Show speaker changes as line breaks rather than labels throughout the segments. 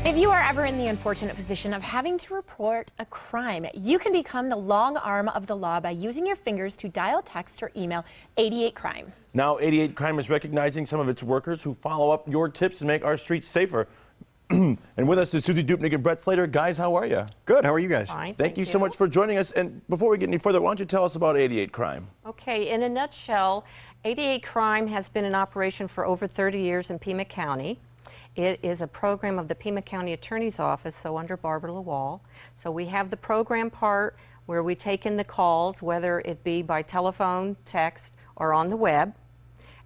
If you are ever in the unfortunate position of having to report a crime, you can become the long arm of the law by using your fingers to dial, text, or email 88-CRIME.
Now 88-CRIME is recognizing some of its workers who follow up your tips and make our streets safer. And with us is Susie Dupnick and Brett Slater. Guys, how are you?
Good. How are you guys?
Fine,
Thank you so much for joining us. And before we get any further, why don't you tell us about 88-CRIME?
Okay, in a nutshell, 88-CRIME has been in operation for over 30 years in Pima County. It is a program of the Pima County Attorney's Office, so under Barbara LaWall. So we have the program part where we take in the calls, whether it be by telephone, text, or on the web.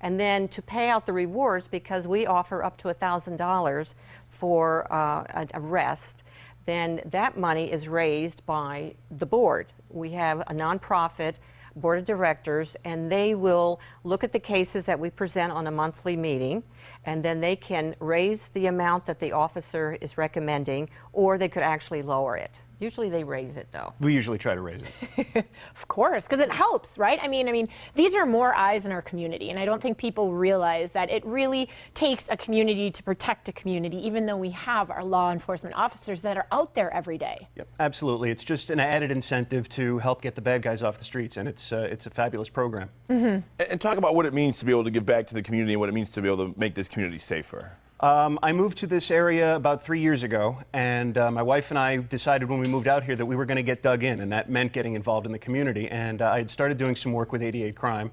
And then to pay out the rewards, because we offer up to $1,000 for an arrest, then that money is raised by the board. We have a nonprofit board of directors, and they will look at the cases that we present on a monthly meeting, and then they can raise the amount that the officer is recommending, or they could actually lower it. Usually they raise it, though.
We usually try to raise it.
Of course, because it helps, right? I mean, these are more eyes in our community, and I don't think people realize that it really takes a community to protect a community, even though we have our law enforcement officers that are out there every day.
Yep, absolutely. It's just an added incentive to help get the bad guys off the streets, and it's a fabulous program.
And talk about what it means to be able to give back to the community and what it means to be able to make this community safer.
I moved to this area about 3 years ago, and my wife and I decided when we moved out here that we were going to get dug in, and that meant getting involved in the community. And I had started doing some work with 88-CRIME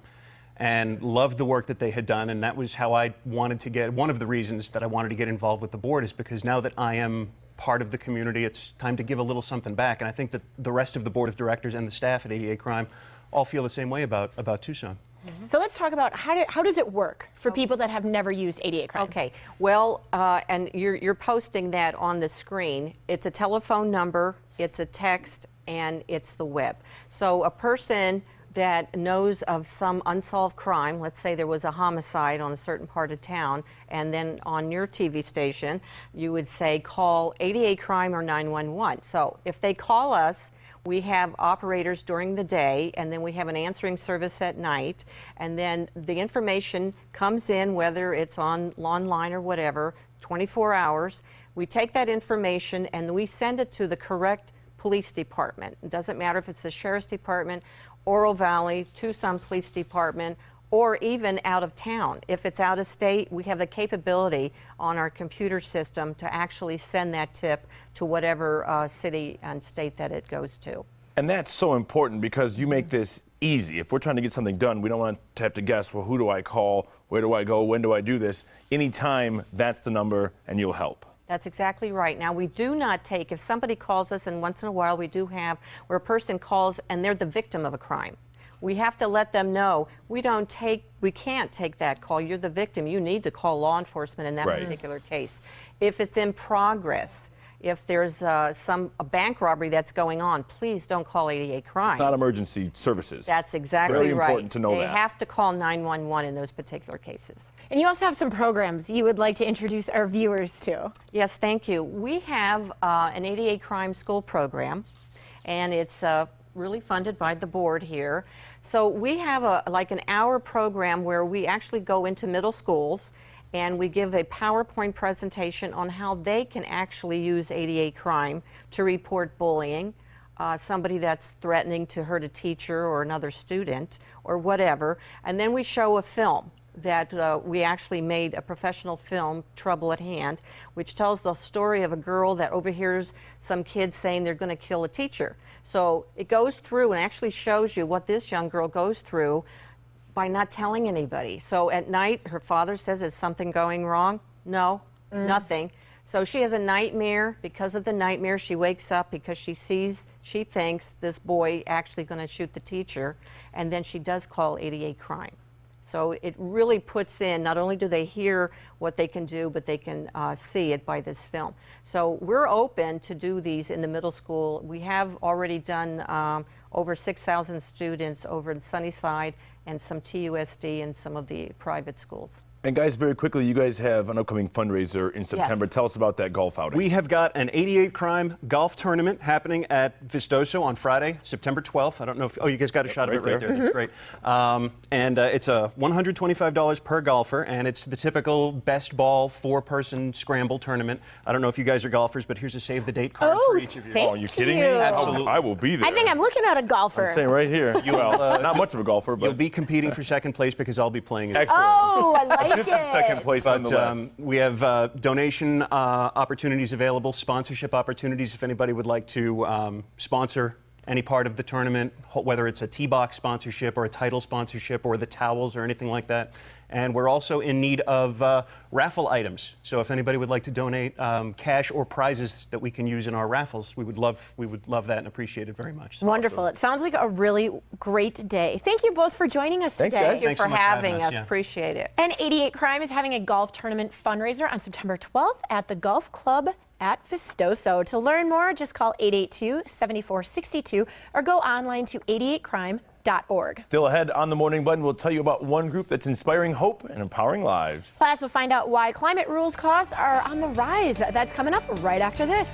and loved the work that they had done, and that was how I wanted to get, one of the reasons that I wanted to get involved with the board is because now that I am part of the community, it's time to give a little something back. And I think that the rest of the board of directors and the staff at 88-CRIME all feel the same way about Tucson.
So let's talk about how does it work for people that have never used 88-CRIME?
Okay, well, and you're posting that on the screen. It's a telephone number, it's a text, and it's the web. So a person that knows of some unsolved crime, let's say there was a homicide on a certain part of town, and then on your TV station, you would say call 88-CRIME or 911. So if they call us, we have operators during the day, and then we have an answering service at night, and then the information comes in, whether it's online or whatever, 24 hours. We take that information and we send it to the correct police department. It doesn't matter if it's the Sheriff's Department, Oro Valley, Tucson Police Department, or even out of town. If it's out of state, we have the capability on our computer system to actually send that tip to whatever city and state that it goes to.
And that's so important because you make this easy. If we're trying to get something done, we don't want to have to guess, well, who do I call? Where do I go? When do I do this? Anytime, that's the number, and you'll help.
That's exactly right. Now, we do not take, if somebody calls us, and once in a while we do have, where a person calls and they're the victim of a crime. We have to let them know we can't take that call. You're the victim. You need to call law enforcement in that particular case. If it's in progress, if there's a bank robbery that's going on, please don't call 88-CRIME.
It's not emergency services.
That's exactly right.
Very important to know that.
They have to call 911 in those particular cases.
And you also have some programs you would like to introduce our viewers to.
Yes, thank you. We have an 88-CRIME school program, and it's really funded by the board here. So we have like an hour program where we actually go into middle schools and we give a PowerPoint presentation on how they can actually use 88-CRIME to report bullying, somebody that's threatening to hurt a teacher or another student or whatever. And then we show a film that we actually made a professional film, Trouble at Hand, which tells the story of a girl that overhears some kids saying they're going to kill a teacher. So it goes through and actually shows you what this young girl goes through by not telling anybody. So at night, her father says, is something going wrong? No, nothing. So she has a nightmare. Because of the nightmare, she wakes up because she thinks this boy actually going to shoot the teacher, and then she does call 88-CRIME. So it really puts in, not only do they hear what they can do, but they can see it by this film. So we're open to do these in the middle school. We have already done over 6,000 students over in Sunnyside and some TUSD and some of the private schools.
And guys, very quickly, you guys have an upcoming fundraiser in September.
Yes.
Tell us about that golf outing.
We have got an 88 Crime golf tournament happening at Vistoso on Friday, September 12th. I don't know if, you guys got a shot of it right there. That's great. And it's a $125 per golfer, and it's the typical best ball 4-person scramble tournament. I don't know if you guys are golfers, but here's a save the date card for each of you.
thank
Oh, are you kidding me?
you.
Absolutely.
I will be there.
I think I'm looking at a golfer.
I'm saying right here. Well, not much of a golfer, but
You'll be competing for second place because I'll be playing as
excellent.
Oh, I like
Just
it.
in second place
But
nonetheless.
we have donation opportunities available, sponsorship opportunities if anybody would like to sponsor any part of the tournament, whether it's a tee box sponsorship or a title sponsorship or the towels or anything like that. And we're also in need of raffle items. So if anybody would like to donate cash or prizes that we can use in our raffles, we would love that and appreciate it very much. So
Wonderful. It sounds like a really great day. Thank you both for joining us
Thanks,
today.
guys.
Thank you
Thanks
for
so much for having
having
us,
us.
yeah.
Appreciate it.
And 88 Crime is having a golf tournament fundraiser on September 12th at the Golf Club at Vistoso. To learn more, just call 882-7462 or go online to 88crime.org.
Still ahead on the Morning Button, we'll tell you about one group that's inspiring hope and empowering lives.
Plus, we'll find out why climate rules costs are on the rise. That's coming up right after this.